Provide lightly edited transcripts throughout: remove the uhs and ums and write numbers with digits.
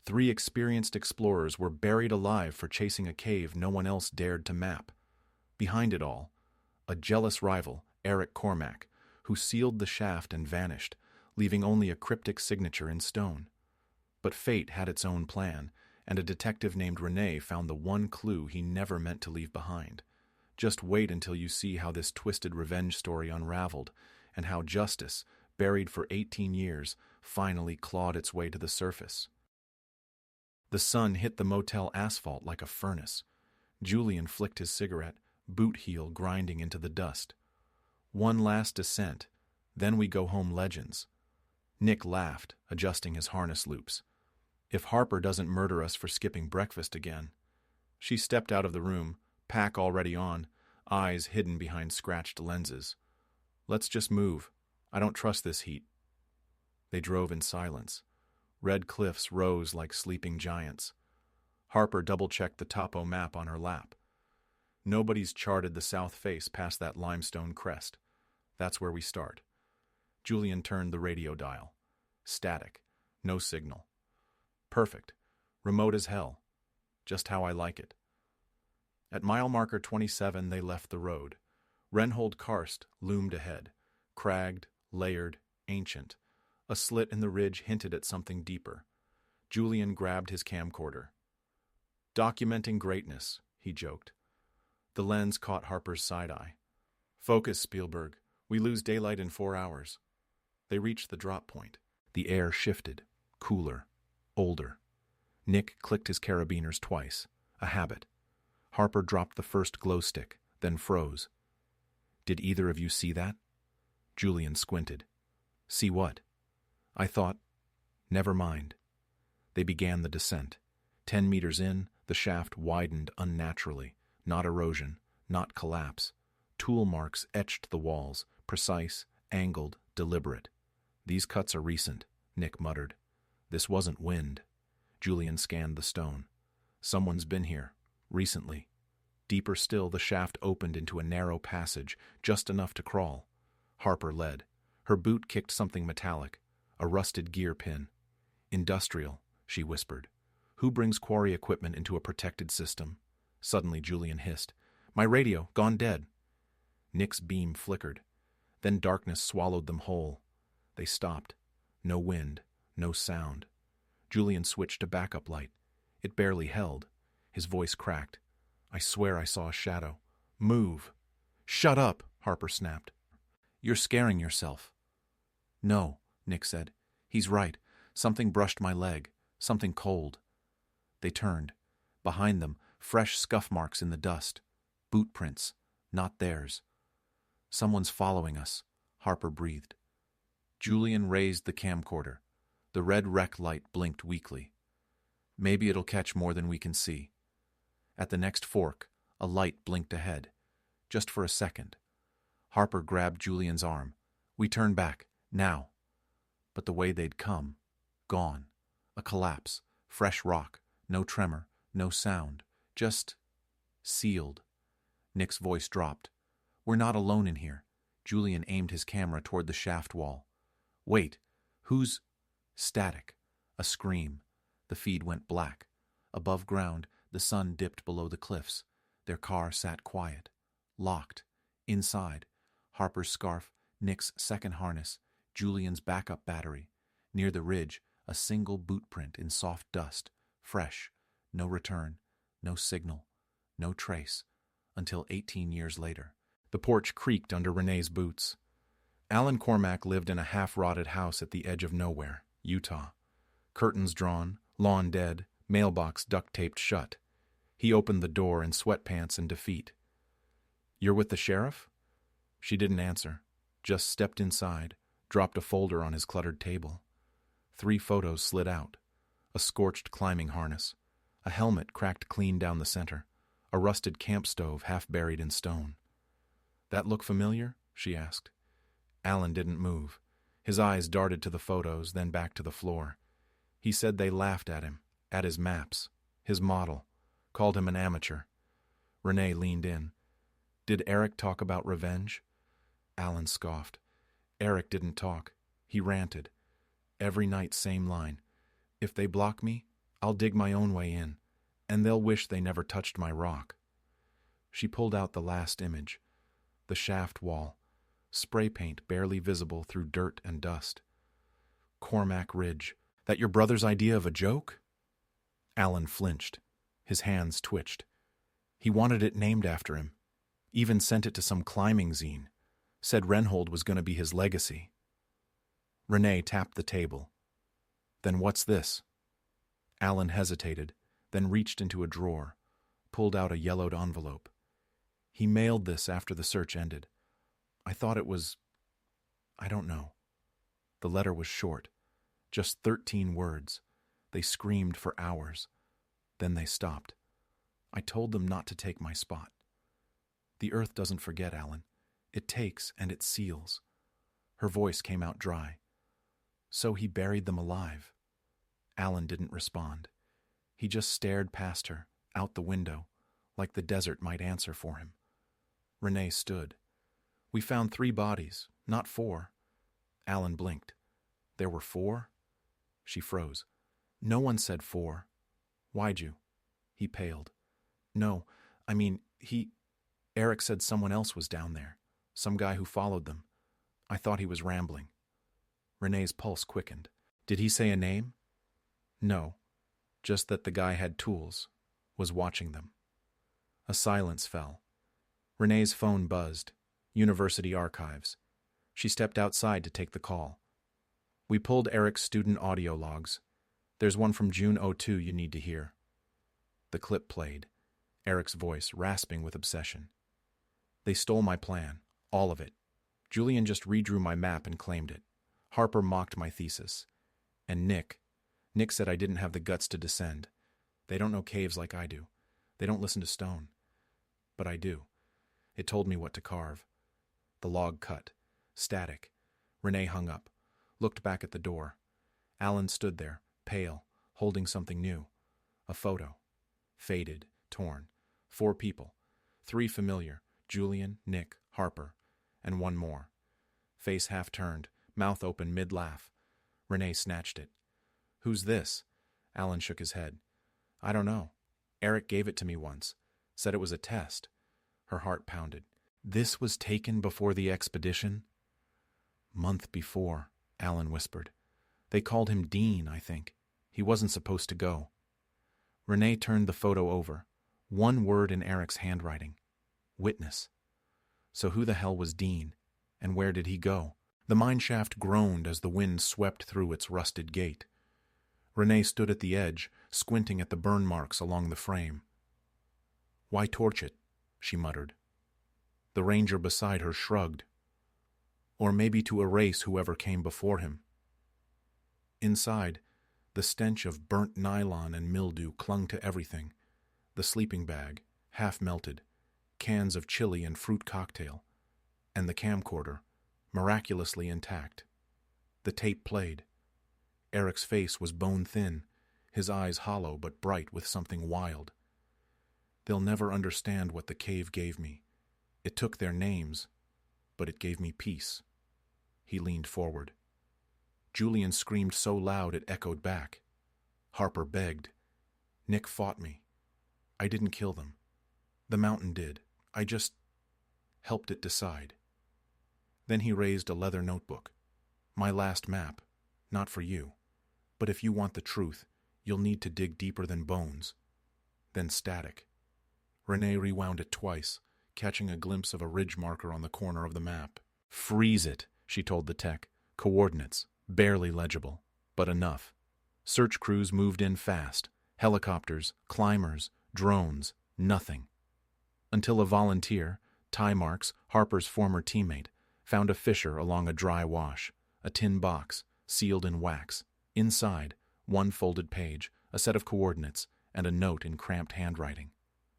3 experienced explorers were buried alive for chasing a cave no one else dared to map. Behind it all, a jealous rival, Eric Cormack, who sealed the shaft and vanished, leaving only a cryptic signature in stone. But fate had its own plan, and a detective named Renee found the one clue he never meant to leave behind. Just wait until you see how this twisted revenge story unraveled, and how justice, buried for 18 years, finally clawed its way to the surface. The sun hit the motel asphalt like a furnace. Julian flicked his cigarette, boot heel grinding into the dust. One last descent, then we go home legends. Nick laughed, adjusting his harness loops. If Harper doesn't murder us for skipping breakfast again. She stepped out of the room, pack already on, eyes hidden behind scratched lenses. Let's just move. I don't trust this heat. They drove in silence. Red cliffs rose like sleeping giants. Harper double-checked the topo map on her lap. Nobody's charted the south face past that limestone crest. That's where we start. Julian turned the radio dial. Static. No signal. Perfect. Remote as hell. Just how I like it. At mile marker 27, they left the road. Reinhold Karst loomed ahead. Cragged, layered, ancient. A slit in the ridge hinted at something deeper. Julian grabbed his camcorder. Documenting greatness, he joked. The lens caught Harper's side-eye. Focus, Spielberg. We lose daylight in 4 hours. They reached the drop point. The air shifted, cooler, older. Nick clicked his carabiners twice, a habit. Harper dropped the first glow stick, then froze. Did either of you see that? Julian squinted. See what? I thought, never mind. They began the descent. 10 meters in, the shaft widened unnaturally. Not erosion, not collapse. Tool marks etched the walls, precise, angled, deliberate. These cuts are recent, Nick muttered. This wasn't wind. Julian scanned the stone. Someone's been here, recently. Deeper still, the shaft opened into a narrow passage, just enough to crawl. Harper led. Her boot kicked something metallic, a rusted gear pin. Industrial, she whispered. Who brings quarry equipment into a protected system? Suddenly Julian hissed. My radio, gone dead. Nick's beam flickered. Then darkness swallowed them whole. They stopped. No wind, no sound. Julian switched to backup light. It barely held. His voice cracked. I swear I saw a shadow. Move. Shut up, Harper snapped. You're scaring yourself. No, Nick said. He's right. Something brushed my leg. Something cold. They turned. Behind them, fresh scuff marks in the dust. Boot prints. Not theirs. Someone's following us, Harper breathed. Julian raised the camcorder. The red rec light blinked weakly. Maybe it'll catch more than we can see. At the next fork, a light blinked ahead. Just for a second. Harper grabbed Julian's arm. We turn back, now. But the way they'd come, gone. A collapse, fresh rock, no tremor, no sound. Just sealed. Nick's voice dropped. We're not alone in here. Julian aimed his camera toward the shaft wall. Wait, who's... Static. A scream. The feed went black. Above ground, the sun dipped below the cliffs. Their car sat quiet. Locked. Inside. Harper's scarf, Nick's second harness, Julian's backup battery. Near the ridge, a single boot print in soft dust. Fresh. No return. No signal. No trace. Until 18 years later. The porch creaked under Renee's boots. Alan Cormack lived in a half-rotted house at the edge of nowhere, Utah. Curtains drawn, lawn dead, mailbox duct-taped shut. He opened the door in sweatpants and defeat. You're with the sheriff? She didn't answer, just stepped inside, dropped a folder on his cluttered table. 3 photos slid out. A scorched climbing harness. A helmet cracked clean down the center. A rusted camp stove half buried in stone. That look familiar? She asked. Alan didn't move. His eyes darted to the photos, then back to the floor. He said they laughed at him, at his maps, his model, called him an amateur. Renee leaned in. Did Eric talk about revenge? Alan scoffed. Eric didn't talk. He ranted. Every night, same line. If they block me, I'll dig my own way in, and they'll wish they never touched my rock. She pulled out the last image, the shaft wall, spray paint barely visible through dirt and dust. Cormac Ridge. That your brother's idea of a joke? Alan flinched. His hands twitched. He wanted it named after him. Even sent it to some climbing zine. Said Renhold was going to be his legacy. Renee tapped the table. Then what's this? Alan hesitated, then reached into a drawer, pulled out a yellowed envelope. He mailed this after the search ended. I thought it was... I don't know. The letter was short, just 13 words. They screamed for hours. Then they stopped. I told them not to take my spot. The earth doesn't forget, Alan. It takes and it seals. Her voice came out dry. So he buried them alive. Alan didn't respond. He just stared past her, out the window, like the desert might answer for him. Renee stood. We found 3 bodies, not 4. Alan blinked. There were 4? She froze. No one said 4. Why'd you? He paled. No, I mean, Eric said someone else was down there. Some guy who followed them. I thought he was rambling. Renee's pulse quickened. Did he say a name? No, just that the guy had tools, was watching them. A silence fell. Renee's phone buzzed. University archives. She stepped outside to take the call. We pulled Eric's student audio logs. There's one from June '02 you need to hear. The clip played, Eric's voice rasping with obsession. They stole my plan, all of it. Julian just redrew my map and claimed it. Harper mocked my thesis. And Nick said I didn't have the guts to descend. They don't know caves like I do. They don't listen to stone. But I do. It told me what to carve. The log cut. Static. Renee hung up, looked back at the door. Alan stood there, pale, holding something new. A photo. Faded, torn. 4 people. 3 familiar. Julian, Nick, Harper, and 1 more. Face half turned, mouth open mid-laugh. Renee snatched it. Who's this? Alan shook his head. I don't know. Eric gave it to me once. Said it was a test. Her heart pounded. This was taken before the expedition? Month before, Alan whispered. They called him Dean, I think. He wasn't supposed to go. Renee turned the photo over. 1 word in Eric's handwriting. Witness. So who the hell was Dean? And where did he go? The mineshaft groaned as the wind swept through its rusted gate. Renee stood at the edge, squinting at the burn marks along the frame. Why torch it? She muttered. The ranger beside her shrugged. Or maybe to erase whoever came before him. Inside, the stench of burnt nylon and mildew clung to everything. The sleeping bag, half melted, cans of chili and fruit cocktail, and the camcorder, miraculously intact. The tape played. Eric's face was bone-thin, his eyes hollow but bright with something wild. They'll never understand what the cave gave me. It took their names, but it gave me peace. He leaned forward. Julian screamed so loud it echoed back. Harper begged. Nick fought me. I didn't kill them. The mountain did. I just helped it decide. Then he raised a leather notebook. My last map. Not for you. But if you want the truth, you'll need to dig deeper than bones. Then static. Renee rewound it twice, catching a glimpse of a ridge marker on the corner of the map. Freeze it, she told the tech. Coordinates. Barely legible, but enough. Search crews moved in fast. Helicopters, climbers, drones, nothing. Until a volunteer, Ty Marks, Harper's former teammate, found a fissure along a dry wash, a tin box, sealed in wax. Inside, 1 folded page, a set of coordinates, and a note in cramped handwriting.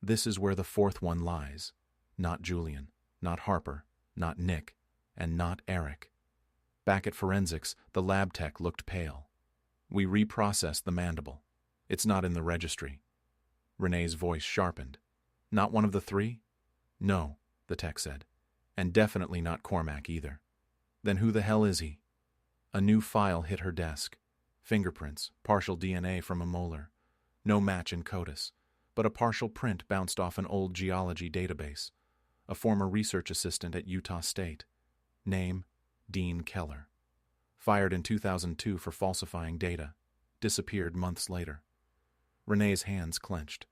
This is where the 4th one lies. Not Julian, not Harper, not Nick, and not Eric. Back at forensics, the lab tech looked pale. We reprocessed the mandible. It's not in the registry. Renee's voice sharpened. Not one of the 3? No, the tech said. And definitely not Cormac either. Then who the hell is he? A new file hit her desk. Fingerprints, partial DNA from a molar. No match in CODIS, but a partial print bounced off an old geology database. A former research assistant at Utah State. Name, Dean Keller. Fired in 2002 for falsifying data. Disappeared months later. Renee's hands clenched.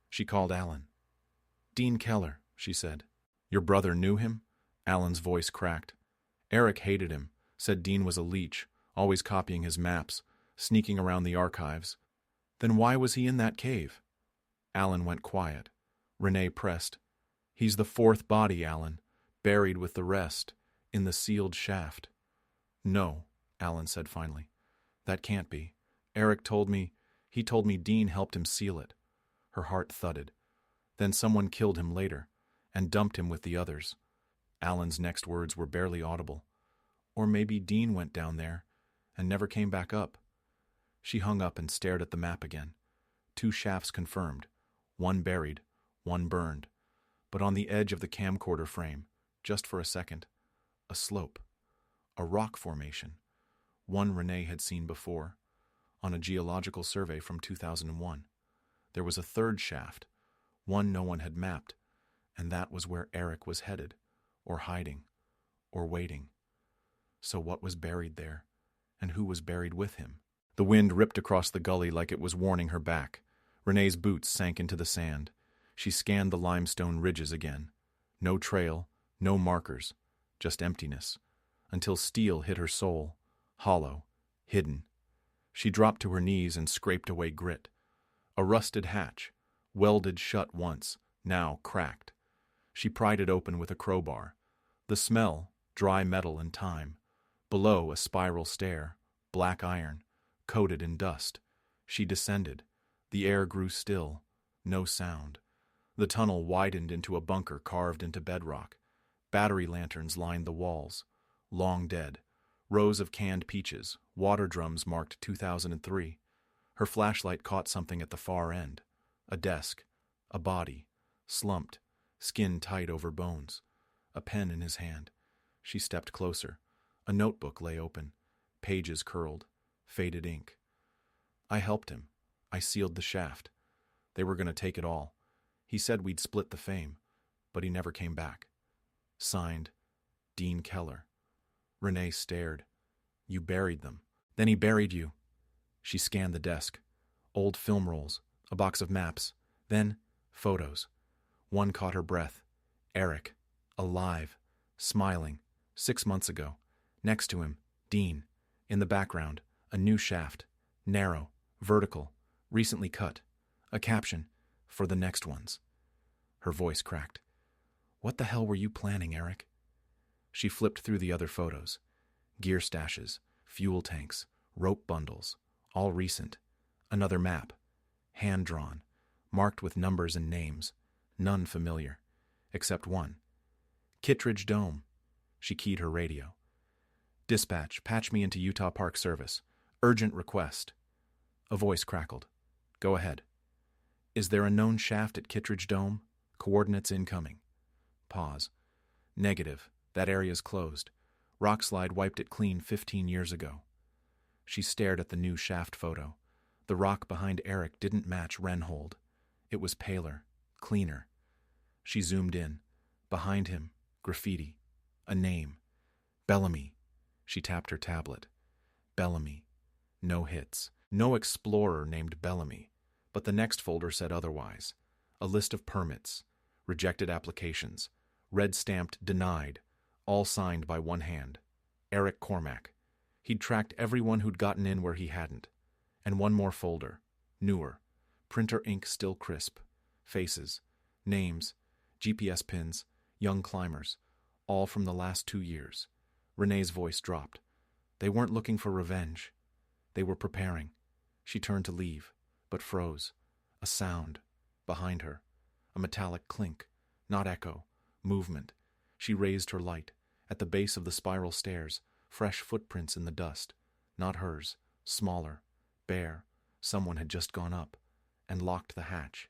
She called Alan. Dean Keller, she said. Your brother knew him? Alan's voice cracked. Eric hated him, said Dean was a leech, always copying his maps, sneaking around the archives. Then why was he in that cave? Alan went quiet. Renee pressed. He's the fourth body, Alan, buried with the rest, in the sealed shaft. No, Alan said finally. That can't be. Eric told me Dean helped him seal it. Her heart thudded. Then someone killed him later, and dumped him with the others. Alan's next words were barely audible. Or maybe Dean went down there, and never came back up. She hung up and stared at the map again. 2 shafts confirmed. 1 buried, 1 burned. But on the edge of the camcorder frame, just for a second, a slope. A rock formation. One Renee had seen before, on a geological survey from 2001. There was a 3rd shaft, one no one had mapped, and that was where Eric was headed, or hiding, or waiting. So what was buried there, and who was buried with him? The wind ripped across the gully like it was warning her back. Renee's boots sank into the sand. She scanned the limestone ridges again. No trail, no markers, just emptiness, until steel hit her soul, hollow, hidden. She dropped to her knees and scraped away grit. A rusted hatch, welded shut once, now cracked. She pried it open with a crowbar. The smell, dry metal and time. Below, a spiral stair, black iron, coated in dust. She descended. The air grew still. No sound. The tunnel widened into a bunker carved into bedrock. Battery lanterns lined the walls. Long dead. Rows of canned peaches, water drums marked 2003. Her flashlight caught something at the far end. A desk. A body. Slumped. Skin tight over bones. A pen in his hand. She stepped closer. A notebook lay open. Pages curled. Faded ink. I helped him. I sealed the shaft. They were going to take it all. He said we'd split the fame, but he never came back. Signed, Dean Keller. Renee stared. You buried them. Then he buried you. She scanned the desk. Old film rolls, a box of maps, then photos. One caught her breath. Eric, alive, smiling, 6 months ago. Next to him, Dean. In the background, a new shaft, narrow, vertical, recently cut. A caption, for the next ones. Her voice cracked. What the hell were you planning, Eric? She flipped through the other photos. Gear stashes, fuel tanks, rope bundles, all recent. Another map, hand-drawn, marked with numbers and names, none familiar, except one. Kittredge Dome. She keyed her radio. Dispatch, patch me into Utah Park Service. Urgent request. A voice crackled. Go ahead. Is there a known shaft at Kittredge Dome? Coordinates incoming. Pause. Negative. That area's closed. Rockslide wiped it clean 15 years ago. She stared at the new shaft photo. The rock behind Eric didn't match Renhold. It was paler, cleaner. She zoomed in. Behind him, graffiti. A name. Bellamy. She tapped her tablet. Bellamy. No hits. No explorer named Bellamy. But the next folder said otherwise. A list of permits. Rejected applications. Red-stamped denied. All signed by one hand. Eric Cormack. He'd tracked everyone who'd gotten in where he hadn't. And one more folder. Newer. Printer ink still crisp. Faces. Names. GPS pins. Young climbers. All from the last 2 years. Renee's voice dropped. They weren't looking for revenge. They were preparing. She turned to leave, but froze. A sound. Behind her. A metallic clink. Not echo. Movement. She raised her light. At the base of the spiral stairs, fresh footprints in the dust. Not hers. Smaller. Bare. Someone had just gone up and locked the hatch.